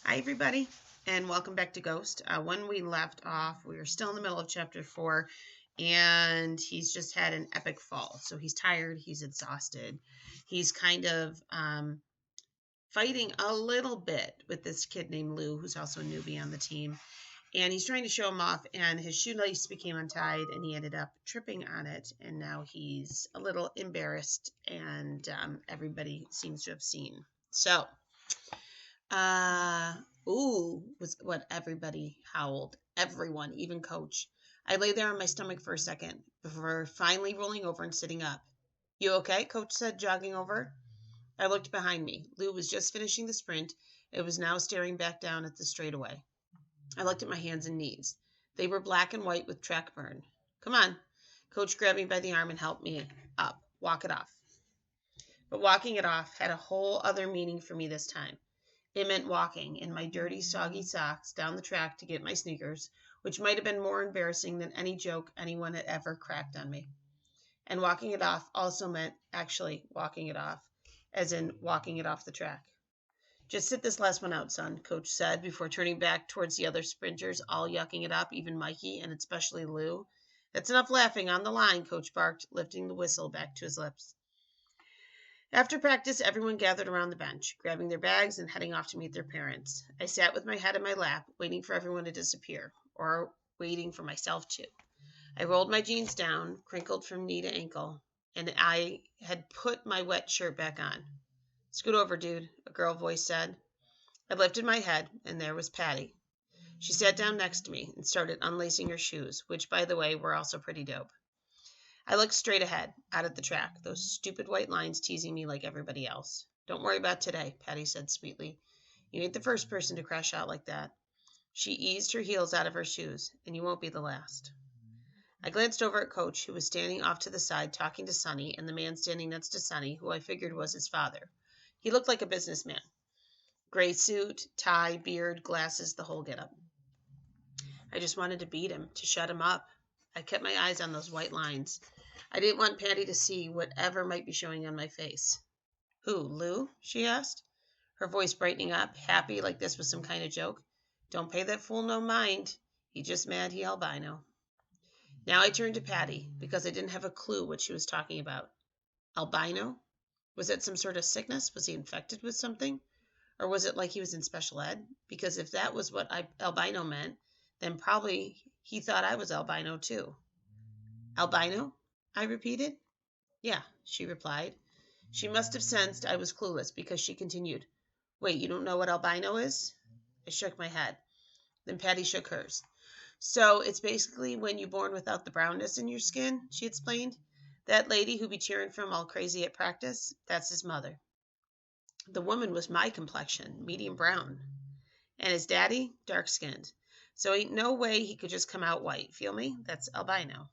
Hi, everybody, and welcome back to Ghost. When we left off, we were still in the middle of chapter 4, and he's just had an epic fall. So he's tired, he's exhausted. He's kind of fighting a little bit with this kid named Lou, who's also a newbie on the team. And he's trying to show him off, and his shoelace became untied, and he ended up tripping on it. And now he's a little embarrassed, and everybody seems to have seen. So, ooh, was what everybody howled. Everyone, even Coach. I lay there on my stomach for a second before finally rolling over and sitting up. You okay? Coach said, jogging over. I looked behind me. Lou was just finishing the sprint. It was now staring back down at the straightaway. I looked at my hands and knees. They were black and white with track burn. Come on. Coach grabbed me by the arm and helped me up. Walk it off. But walking it off had a whole other meaning for me this time. It meant walking in my dirty, soggy socks down the track to get my sneakers, which might have been more embarrassing than any joke anyone had ever cracked on me. And walking it off also meant actually walking it off, as in walking it off the track. Just sit this last one out, son, Coach said before turning back towards the other sprinters, all yucking it up, even Mikey and especially Lou. That's enough laughing on the line, Coach barked, lifting the whistle back to his lips. After practice, everyone gathered around the bench, grabbing their bags and heading off to meet their parents. I sat with my head in my lap, waiting for everyone to disappear, or waiting for myself to. I rolled my jeans down, crinkled from knee to ankle, and I had put my wet shirt back on. Scoot over, dude, a girl voice said. I lifted my head, and there was Patty. She sat down next to me and started unlacing her shoes, which, by the way, were also pretty dope. I looked straight ahead, out at the track, those stupid white lines teasing me like everybody else. Don't worry about today, Patty said sweetly. You ain't the first person to crash out like that. She eased her heels out of her shoes, and you won't be the last. I glanced over at Coach, who was standing off to the side talking to Sonny, and the man standing next to Sonny, who I figured was his father. He looked like a businessman. Gray suit, tie, beard, glasses, the whole getup. I just wanted to beat him, to shut him up. I kept my eyes on those white lines. I didn't want Patty to see whatever might be showing on my face. Who, Lou? She asked, her voice brightening up, happy like this was some kind of joke. Don't pay that fool no mind. He just mad he albino. Now I turned to Patty, because I didn't have a clue what she was talking about. Albino? Was it some sort of sickness? Was he infected with something? Or was it like he was in special ed? Because if that was what albino meant, then probably he thought I was albino too. Albino? I repeated. Yeah, she replied. She must have sensed I was clueless because she continued. Wait, you don't know what albino is? I shook my head. Then Patty shook hers. So it's basically when you're born without the brownness in your skin, she explained. That lady who be cheering for him all crazy at practice, that's his mother. The woman was my complexion, medium brown. And his daddy, dark-skinned. So ain't no way he could just come out white. Feel me? That's albino.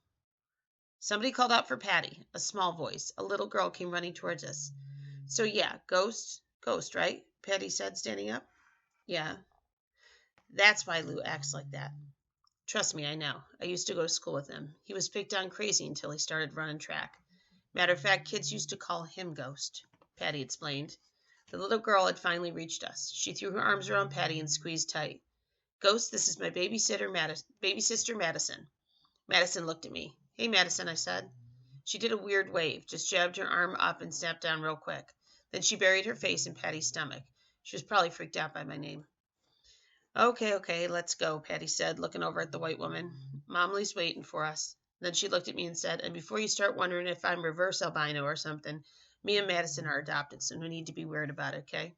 Somebody called out for Patty, a small voice. A little girl came running towards us. So yeah, Ghost, right? Patty said, standing up. Yeah. That's why Lou acts like that. Trust me, I know. I used to go to school with him. He was picked on crazy until he started running track. Matter of fact, kids used to call him Ghost, Patty explained. The little girl had finally reached us. She threw her arms around Patty and squeezed tight. Ghost, this is my baby sister Madison. Madison looked at me. Hey, Madison, I said. She did a weird wave, just jabbed her arm up and snapped down real quick. Then she buried her face in Patty's stomach. She was probably freaked out by my name. Okay, let's go, Patty said, looking over at the white woman. Momley's waiting for us. Then she looked at me and said, and before you start wondering if I'm reverse albino or something, me and Madison are adopted, so no need to be weird about it, okay?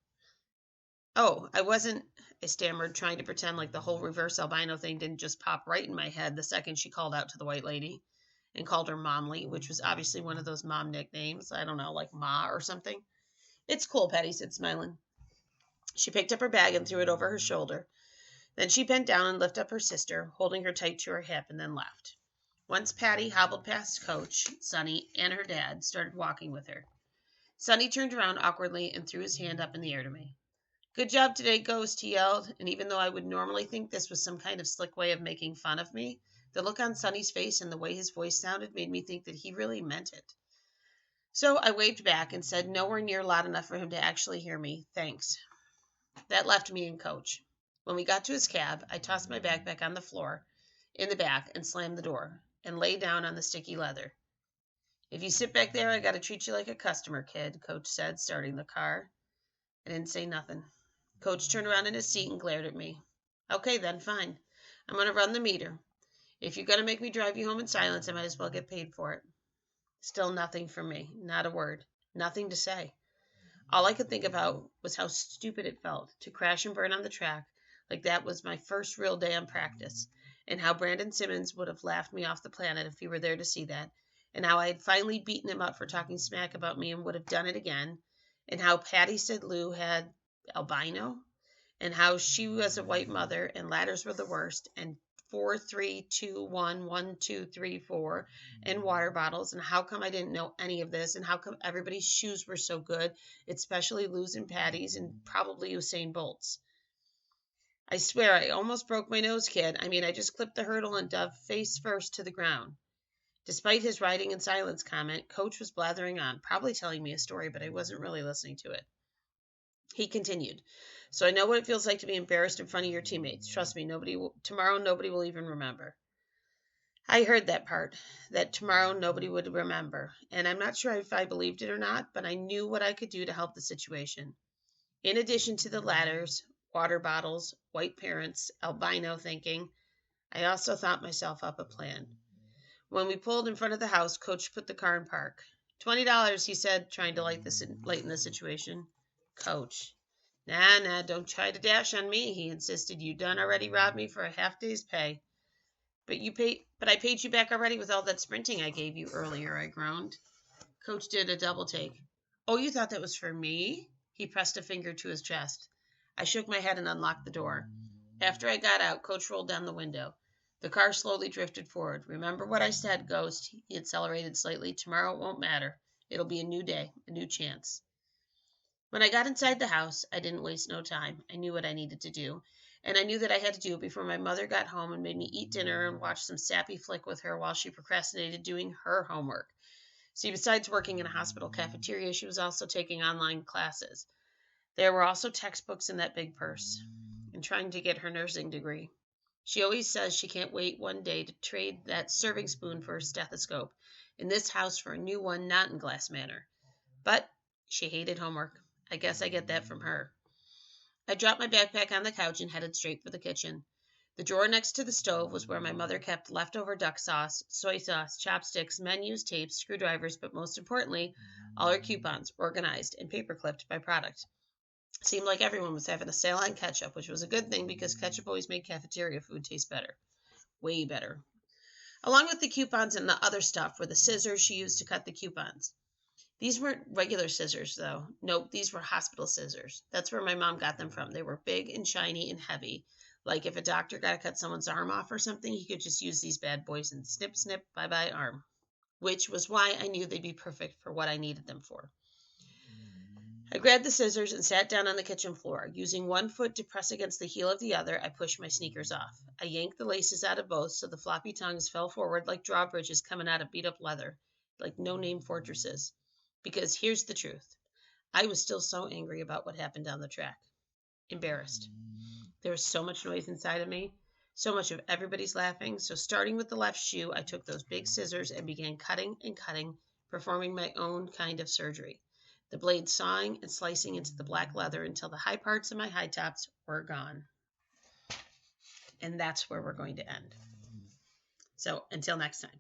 Oh, I wasn't, I stammered, trying to pretend like the whole reverse albino thing didn't just pop right in my head the second she called out to the white lady and called her Momley, which was obviously one of those mom nicknames. I don't know, like Ma or something. It's cool, Patty said, smiling. She picked up her bag and threw it over her shoulder. Then she bent down and lifted up her sister, holding her tight to her hip, and then left. Once Patty hobbled past Coach, Sonny, and her dad started walking with her. Sonny turned around awkwardly and threw his hand up in the air to me. Good job today, Ghost, he yelled, and even though I would normally think this was some kind of slick way of making fun of me, the look on Sonny's face and the way his voice sounded made me think that he really meant it. So I waved back and said nowhere near loud enough for him to actually hear me, thanks. That left me and Coach. When we got to his cab, I tossed my backpack on the floor in the back and slammed the door and lay down on the sticky leather. If you sit back there, I got to treat you like a customer, kid, Coach said, starting the car. I didn't say nothing. Coach turned around in his seat and glared at me. Okay, then, fine. I'm going to run the meter. If you're going to make me drive you home in silence, I might as well get paid for it. Still nothing from me. Not a word. Nothing to say. All I could think about was how stupid it felt to crash and burn on the track like that was my first real day on practice, and how Brandon Simmons would have laughed me off the planet if he were there to see that, and how I had finally beaten him up for talking smack about me and would have done it again, and how Patty said Lou had albino, and how she was a white mother and ladders were the worst, and 4, 3, 2, 1, 1, 2, 3, 4, and water bottles, and how come I didn't know any of this, and how come everybody's shoes were so good, especially Lou's and Patty's, and probably Usain Bolt's. I swear I almost broke my nose, kid. I just clipped the hurdle and dove face first to the ground. Despite his riding in silence comment, Coach was blathering on, probably telling me a story, but I wasn't really listening to it. He continued, so I know what it feels like to be embarrassed in front of your teammates. Trust me, tomorrow nobody will even remember. I heard that part, that tomorrow nobody would remember, and I'm not sure if I believed it or not, but I knew what I could do to help the situation. In addition to the ladders, water bottles, white parents, albino thinking, I also thought myself up a plan. When we pulled in front of the house, Coach put the car in park. $20, he said, trying to lighten the situation. Coach. Nah, don't try to dash on me, he insisted. You done already robbed me for a half day's pay. But I paid you back already with all that sprinting I gave you earlier, I groaned. Coach did a double take. Oh, you thought that was for me? He pressed a finger to his chest. I shook my head and unlocked the door. After I got out, Coach rolled down the window. The car slowly drifted forward. Remember what I said, Ghost. He accelerated slightly. Tomorrow it won't matter. It'll be a new day, a new chance. When I got inside the house, I didn't waste no time. I knew what I needed to do, and I knew that I had to do it before my mother got home and made me eat dinner and watch some sappy flick with her while she procrastinated doing her homework. See, besides working in a hospital cafeteria, she was also taking online classes. There were also textbooks in that big purse, and trying to get her nursing degree. She always says she can't wait one day to trade that serving spoon for a stethoscope, in this house for a new one not in Glass Manor. But she hated homework. I guess I get that from her. I dropped my backpack on the couch and headed straight for the kitchen. The drawer next to the stove was where my mother kept leftover duck sauce, soy sauce, chopsticks, menus, tapes, screwdrivers, but most importantly, all her coupons, organized and paper-clipped by product. Seemed like everyone was having a sale on ketchup, which was a good thing because ketchup always made cafeteria food taste better. Way better. Along with the coupons and the other stuff were the scissors she used to cut the coupons. These weren't regular scissors, though. Nope, these were hospital scissors. That's where my mom got them from. They were big and shiny and heavy. Like if a doctor got to cut someone's arm off or something, he could just use these bad boys and snip, snip, bye-bye arm. Which was why I knew they'd be perfect for what I needed them for. I grabbed the scissors and sat down on the kitchen floor. Using one foot to press against the heel of the other, I pushed my sneakers off. I yanked the laces out of both so the floppy tongues fell forward like drawbridges coming out of beat-up leather, like no-name fortresses. Because here's the truth. I was still so angry about what happened down the track. Embarrassed. There was so much noise inside of me, so much of everybody's laughing. So starting with the left shoe, I took those big scissors and began cutting and cutting, performing my own kind of surgery. The blade sawing and slicing into the black leather until the high parts of my high tops were gone. And that's where we're going to end. So until next time.